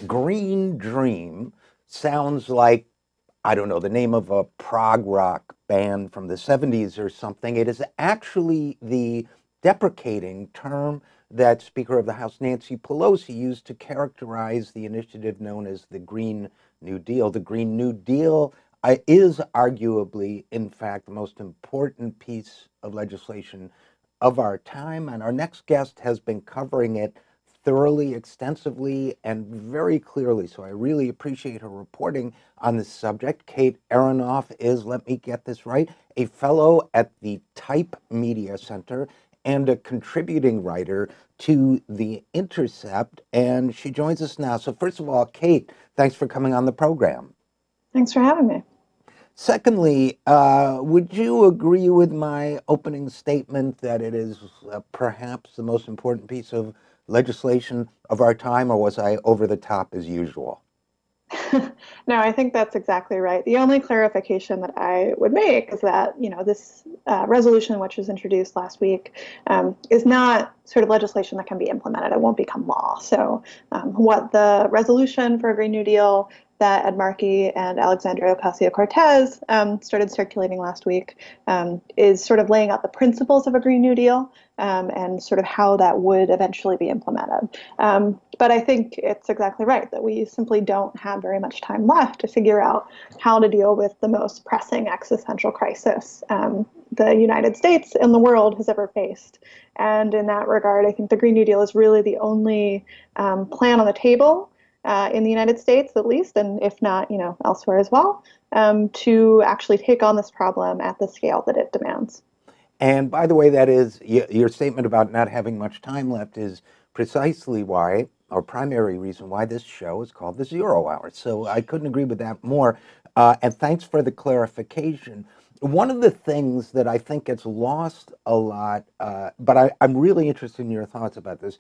Green Dream sounds like, I don't know, the name of a prog rock band from the 70s or something. It is actually the deprecating term that Speaker of the House Nancy Pelosi used to characterize the initiative known as the Green New Deal. The Green New Deal is arguably, in fact, the most important piece of legislation of our time, and our next guest has been covering it thoroughly, extensively, and very clearly. So I really appreciate her reporting on this subject. Kate Aronoff is, let me get this right, a fellow at the Type Media Center and a contributing writer to The Intercept, and she joins us now. So first of all, Kate, thanks for coming on the program. Thanks for having me. Secondly, would you agree with my opening statement that it is perhaps the most important piece of legislation of our time, or was I over the top as usual? No, I think that's exactly right. The only clarification that I would make is that, this resolution, which was introduced last week, is not sort of legislation that can be implemented. It won't become law. So what the resolution for a Green New Deal that Ed Markey and Alexandria Ocasio-Cortez started circulating last week is sort of laying out the principles of a Green New Deal and sort of how that would eventually be implemented. But I think it's exactly right that we simply don't have very much time left to figure out how to deal with the most pressing existential crisis the United States and the world has ever faced. And in that regard, I think the Green New Deal is really the only plan on the table in the United States, at least, and if not, elsewhere as well, to actually take on this problem at the scale that it demands. And by the way, that is your statement about not having much time left is precisely why, or primary reason why this show is called the Zero Hour. So I couldn't agree with that more. And thanks for the clarification. One of the things that I think gets lost a lot, but I'm really interested in your thoughts about this,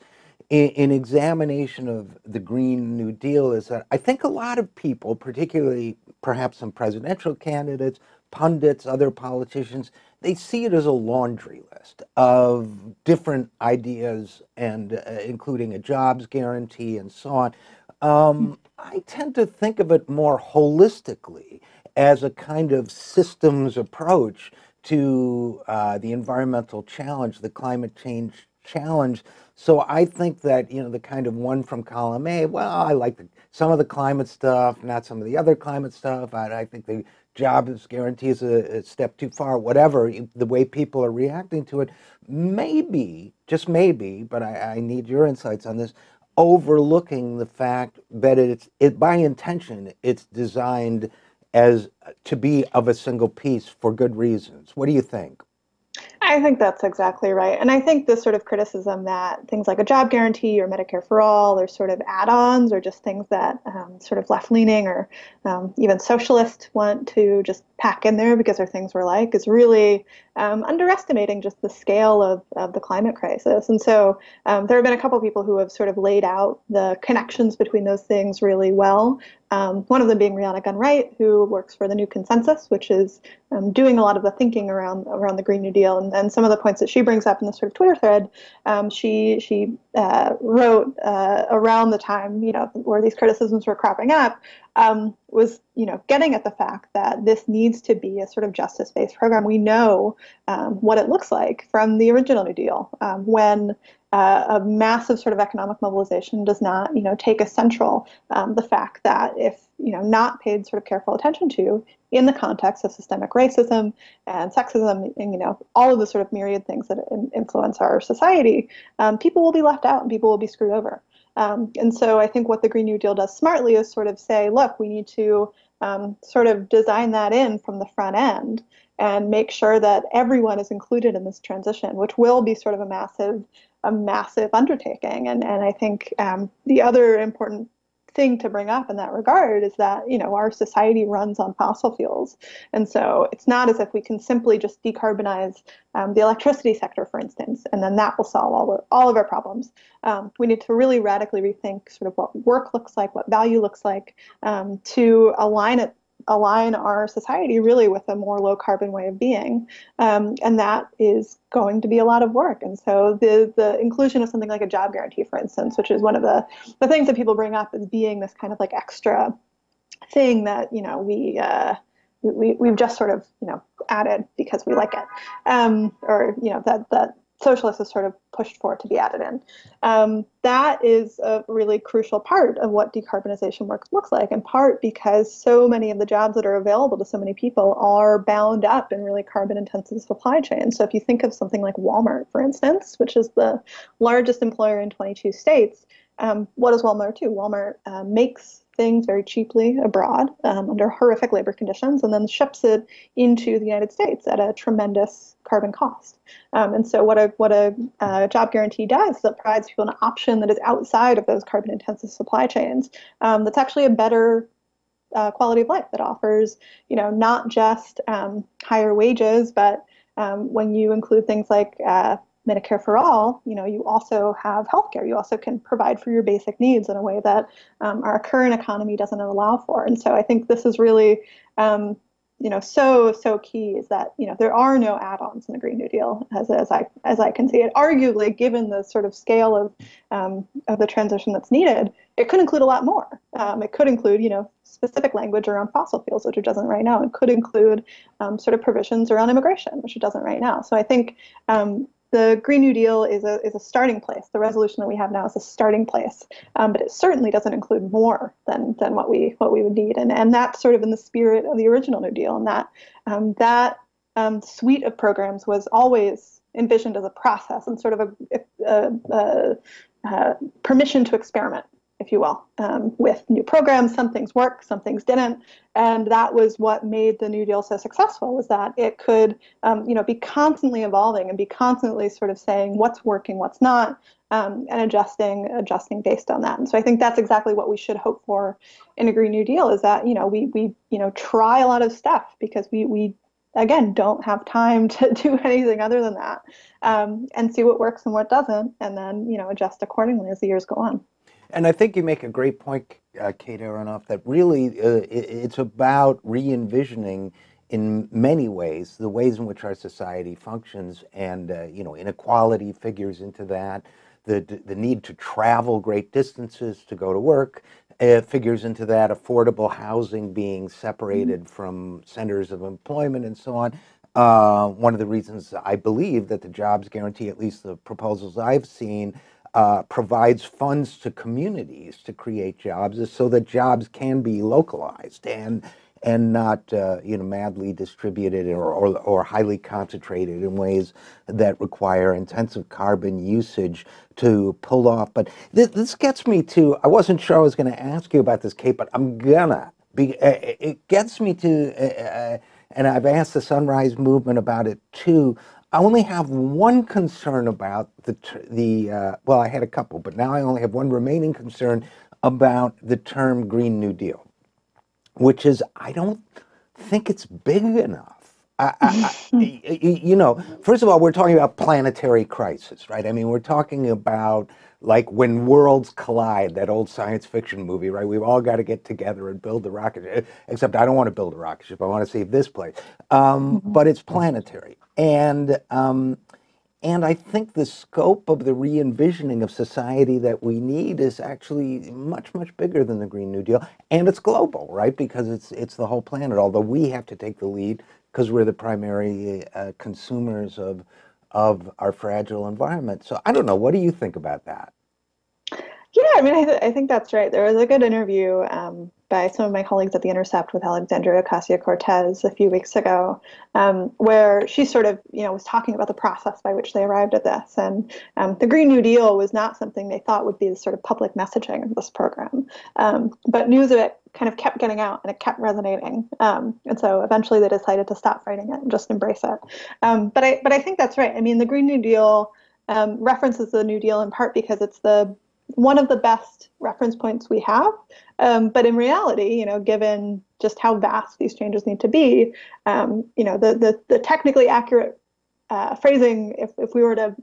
in examination of the Green New Deal, is that I think a lot of people, particularly perhaps some presidential candidates, pundits, other politicians, they see it as a laundry list of different ideas, and including a jobs guarantee and so on. I tend to think of it more holistically as a kind of systems approach to the environmental challenge, the climate change challenge. So I think that, the kind of one from column A, well, I like some of the climate stuff, not some of the other climate stuff. I think the jobs guarantee is a step too far, whatever, the way people are reacting to it, maybe, just maybe, but I need your insights on this, overlooking the fact that by intention, it's designed as to be of a single piece for good reasons. What do you think? I think that's exactly right. And I think this sort of criticism that things like a job guarantee or Medicare for all are sort of add-ons or just things that sort of left-leaning or even socialists want to just pack in there because they're things we're like is really underestimating just the scale of the climate crisis. And so there have been a couple of people who have sort of laid out the connections between those things really well. One of them being Rihanna Gunn-Wright, who works for the New Consensus, which is doing a lot of the thinking around the Green New Deal, and some of the points that she brings up in the sort of Twitter thread. She wrote around the time where these criticisms were cropping up, was getting at the fact that this needs to be a sort of justice-based program. We know what it looks like from the original New Deal when a massive sort of economic mobilization does not, take as central the fact that if, not paid sort of careful attention to in the context of systemic racism and sexism and, all of the sort of myriad things that influence our society, people will be left out and people will be screwed over. And so I think what the Green New Deal does smartly is sort of say, look, we need to sort of design that in from the front end and make sure that everyone is included in this transition, which will be sort of a massive undertaking. And I think the other important thing to bring up in that regard is that, our society runs on fossil fuels. And so it's not as if we can simply just decarbonize the electricity sector, for instance, and then that will solve all of our problems. We need to really radically rethink sort of what work looks like, what value looks like, to align it align our society really with a more low carbon way of being. And that is going to be a lot of work. And so the inclusion of something like a job guarantee, for instance, which is one of the things that people bring up as being this kind of like extra thing that, we've just sort of, added because we like it. Or, that socialists have sort of pushed for it to be added in. That is a really crucial part of what decarbonization work looks like, in part because so many of the jobs that are available to so many people are bound up in really carbon intensive supply chains. So if you think of something like Walmart, for instance, which is the largest employer in 22 states, what does Walmart do? Walmart makes things very cheaply abroad under horrific labor conditions, and then ships it into the United States at a tremendous carbon cost. And so what a job guarantee does is it provides people an option that is outside of those carbon intensive supply chains. That's actually a better quality of life, that offers, not just higher wages, but when you include things like Medicare for all, you also have healthcare. You also can provide for your basic needs in a way that our current economy doesn't allow for. And so I think this is really, so key, is that, there are no add-ons in the Green New Deal as I can see it. Arguably, given the sort of scale of the transition that's needed, it could include a lot more. It could include, specific language around fossil fuels, which it doesn't right now. It could include sort of provisions around immigration, which it doesn't right now. So I think the Green New Deal is a starting place. The resolution that we have now is a starting place, but it certainly doesn't include more than what we would need, and that's sort of in the spirit of the original New Deal, and that suite of programs was always envisioned as a process and sort of a permission to experiment, if you will, with new programs. Some things worked, some things didn't, and that was what made the New Deal so successful, was that it could, be constantly evolving and be constantly sort of saying what's working, what's not, and adjusting based on that. And so I think that's exactly what we should hope for in a Green New Deal, is that we try a lot of stuff because we again don't have time to do anything other than that, and see what works and what doesn't, and then adjust accordingly as the years go on. And I think you make a great point, Kate Aronoff, that really it's about re-envisioning in many ways the ways in which our society functions, and inequality figures into that. The need to travel great distances to go to work figures into that. Affordable housing being separated from centers of employment and so on. One of the reasons I believe that the jobs guarantee, at least the proposals I've seen, provides funds to communities to create jobs, is so that jobs can be localized and not madly distributed or highly concentrated in ways that require intensive carbon usage to pull off. But this gets me to, I wasn't sure I was going to ask you about this, Kate, but I'm gonna. It gets me to, and I've asked the Sunrise Movement about it too. I only have one concern about well, I had a couple, but now I only have one remaining concern about the term Green New Deal, which is I don't think it's big enough. First of all, we're talking about planetary crisis, right? I mean, we're talking about like when worlds collide, that old science fiction movie, right? We've all got to get together and build the rocket ship, except I don't want to build a rocket ship. I want to save this place. But it's planetary. And I think the scope of the re-envisioning of society that we need is actually much, much bigger than the Green New Deal. And it's global, right? Because it's the whole planet, although we have to take the lead because we're the primary consumers of our fragile environment. So I don't know. What do you think about that? Yeah, I mean, I think that's right. There was a good interview by some of my colleagues at The Intercept with Alexandria Ocasio-Cortez a few weeks ago, where she sort of, was talking about the process by which they arrived at this. And the Green New Deal was not something they thought would be the sort of public messaging of this program. But news of it kind of kept getting out and it kept resonating. And so eventually they decided to stop fighting it and just embrace it. But I think that's right. I mean, the Green New Deal references the New Deal in part because it's one of the best reference points we have. But in reality, given just how vast these changes need to be, the technically accurate phrasing, if we were to,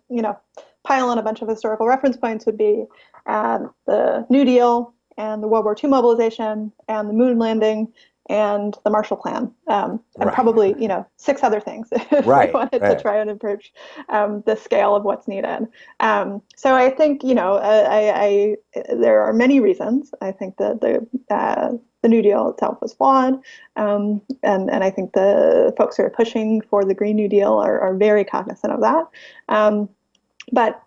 pile on a bunch of historical reference points, would be the New Deal and the World War II mobilization and the moon landing and the Marshall Plan, and Right. probably, six other things if we Right. wanted to Right. try and approach the scale of what's needed. So I think, there are many reasons. I think that the New Deal itself was flawed, and I think the folks who are pushing for the Green New Deal are very cognizant of that. But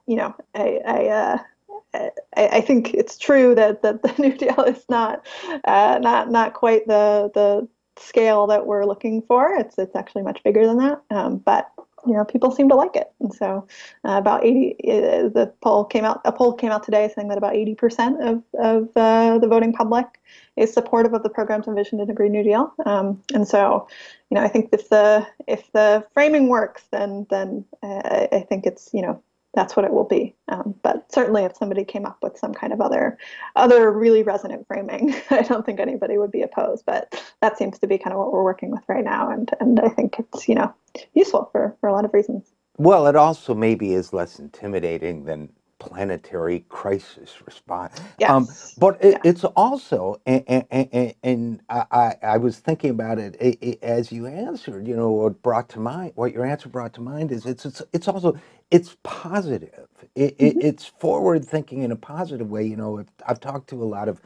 I think it's true that the New Deal is not quite the scale that we're looking for. It's actually much bigger than that. But people seem to like it, and so about 80. The poll came out. A poll came out today saying that about 80% of the voting public is supportive of the programs envisioned in the Green New Deal. And so, I think if the framing works, then I think it's that's what it will be. But certainly, if somebody came up with some kind of other really resonant framing, I don't think anybody would be opposed. But that seems to be kind of what we're working with right now, and I think it's useful for a lot of reasons. Well, it also maybe is less intimidating than planetary crisis response. Yes. But Yeah. it's also, and I was thinking about it, as you answered. What your answer brought to mind is it's also it's positive. Mm-hmm. It's forward thinking in a positive way. I've talked to a lot of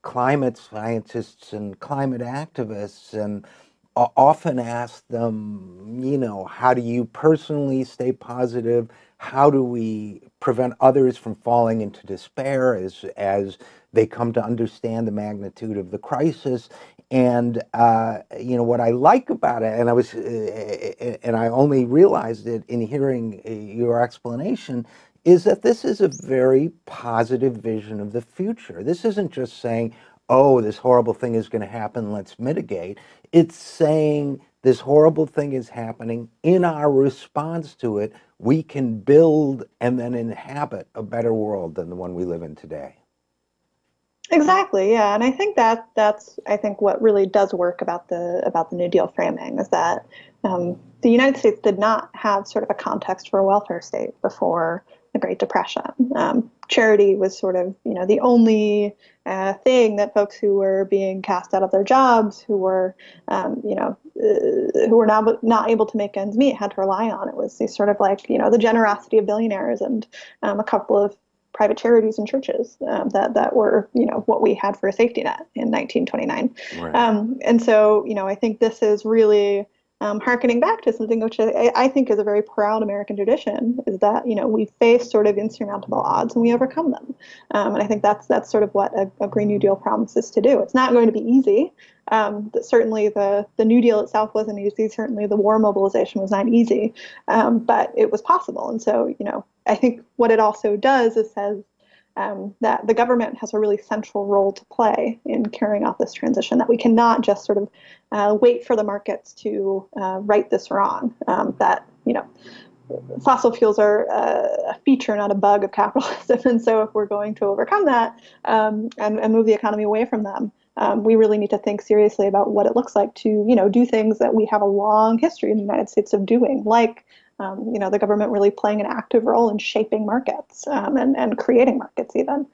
climate scientists and climate activists, and often ask them, how do you personally stay positive? How do we prevent others from falling into despair as they come to understand the magnitude of the crisis? And what I like about it, and I only realized it in hearing your explanation, is that this is a very positive vision of the future. This isn't just saying, oh, this horrible thing is going to happen, let's mitigate. It's saying this horrible thing is happening. In our response to it, we can build and then inhabit a better world than the one we live in today. Exactly, yeah, and I think that's what really does work about the New Deal framing is that the United States did not have sort of a context for a welfare state before the Great Depression. Charity was sort of the only thing that folks who were being cast out of their jobs, who were who were now not able to make ends meet, had to rely on. It was sort of like the generosity of billionaires and a couple of private charities and churches that were what we had for a safety net in 1929. Right. And so I think this is really harkening back to something which I think is a very proud American tradition, is that we face sort of insurmountable odds and we overcome them. And I think that's sort of what a Green New Deal promises to do. It's not going to be easy. Certainly the New Deal itself wasn't easy. Certainly the war mobilization was not easy, but it was possible. And so I think what it also does is says that the government has a really central role to play in carrying out this transition, that we cannot just sort of wait for the markets to right this wrong, that fossil fuels are a feature, not a bug of capitalism. And so if we're going to overcome that and move the economy away from them, we really need to think seriously about what it looks like to do things that we have a long history in the United States of doing, like the government really playing an active role in shaping markets and creating markets even,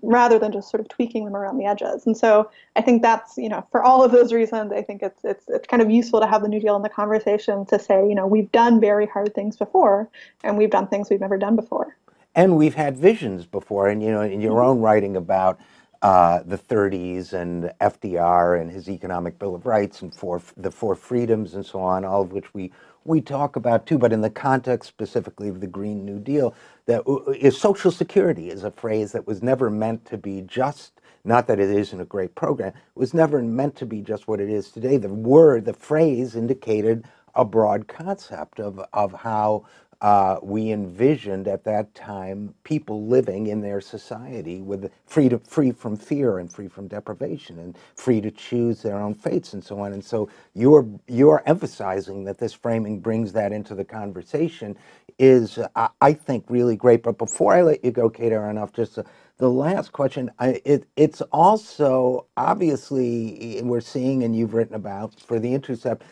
rather than just sort of tweaking them around the edges. And so I think that's, for all of those reasons, I think it's kind of useful to have the New Deal in the conversation to say, we've done very hard things before, and we've done things we've never done before. And we've had visions before, and in your own writing about the 30s and FDR and his Economic Bill of Rights and the four freedoms and so on, all of which we talk about too, but in the context specifically of the Green New Deal, that is Social Security is a phrase that was never meant to be just, not that it isn't a great program, it was never meant to be just what it is today. The phrase indicated a broad concept of how we envisioned at that time people living in their society with free from fear and free from deprivation and free to choose their own fates and so on. And so you're emphasizing that this framing brings that into the conversation is, I think, really great. But before I let you go, Kate Aronoff, just the last question, it's also obviously, we're seeing, and you've written about for The Intercept,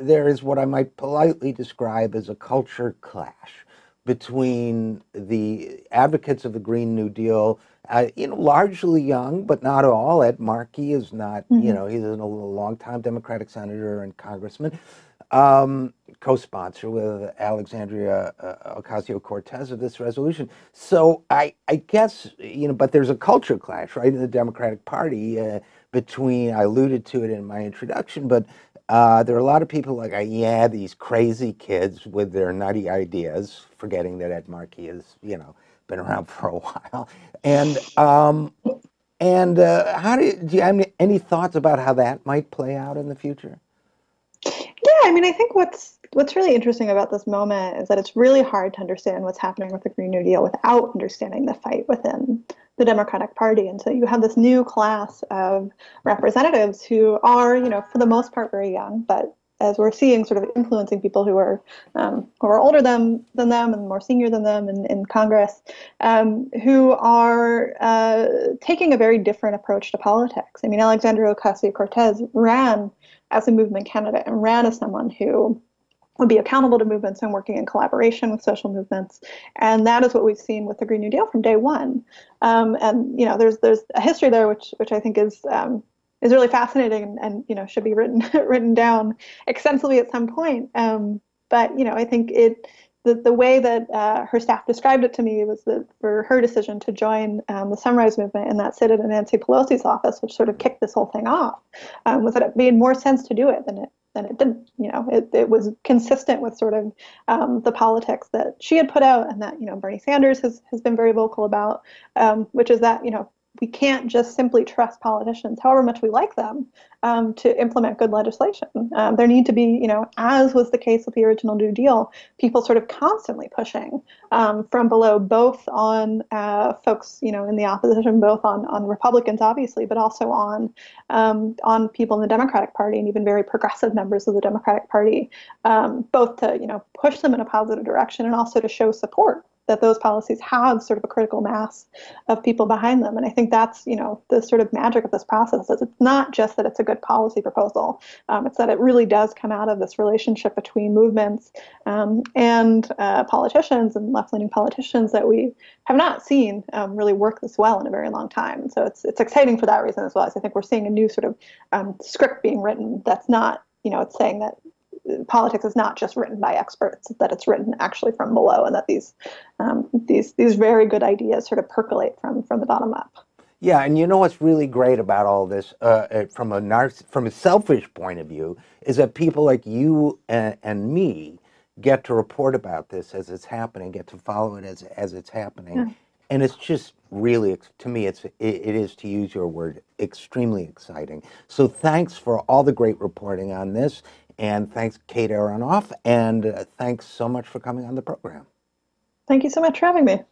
there is what I might politely describe as a culture clash between the advocates of the Green New Deal, largely young, but not all. Ed Markey is not, Mhm. he's a long-time Democratic senator and congressman, co-sponsor with Alexandria Ocasio-Cortez of this resolution. So I guess, but there's a culture clash, right, in the Democratic Party between, I alluded to it in my introduction, but there are a lot of people like, yeah, these crazy kids with their nutty ideas, forgetting that Ed Markey has, been around for a while. And do you have any thoughts about how that might play out in the future? Yeah, I mean, I think what's really interesting about this moment is that it's really hard to understand what's happening with the Green New Deal without understanding the fight within the Democratic Party. And so you have this new class of representatives who are, for the most part, very young, but as we're seeing, sort of influencing people who are older than them and more senior than them in Congress, who are taking a very different approach to politics. I mean, Alexandria Ocasio-Cortez ran as a movement candidate and ran as someone who would be accountable to movements and working in collaboration with social movements. And that is what we've seen with the Green New Deal from day one. And there's a history there which I think is really fascinating and should be written down extensively at some point. But I think the way that her staff described it to me was that for her decision to join the Sunrise Movement and that sit in Nancy Pelosi's office, which sort of kicked this whole thing off, was that it made more sense to do it than it didn't. It was consistent with sort of the politics that she had put out and that Bernie Sanders has been very vocal about, which is that we can't just simply trust politicians, however much we like them, to implement good legislation. There need to be, as was the case with the original New Deal, people sort of constantly pushing from below, both on folks, in the opposition, both on Republicans, obviously, but also on people in the Democratic Party and even very progressive members of the Democratic Party, both to, push them in a positive direction and also to show support that those policies have sort of a critical mass of people behind them. And I think that's, the sort of magic of this process is it's not just that it's a good policy proposal. It's that it really does come out of this relationship between movements and politicians and left-leaning politicians that we have not seen really work this well in a very long time. And so it's exciting for that reason as well. As I think we're seeing a new sort of script being written that's not, it's saying that politics is not just written by experts, that it's written actually from below, and that these very good ideas sort of percolate from the bottom up. Yeah, and what's really great about all this, from a selfish point of view, is that people like you and me get to report about this as it's happening, get to follow it as it's happening, yeah. And it's just really, to me, it is, to use your word, extremely exciting. So thanks for all the great reporting on this. And thanks, Kate Aronoff, and thanks so much for coming on the program. Thank you so much for having me.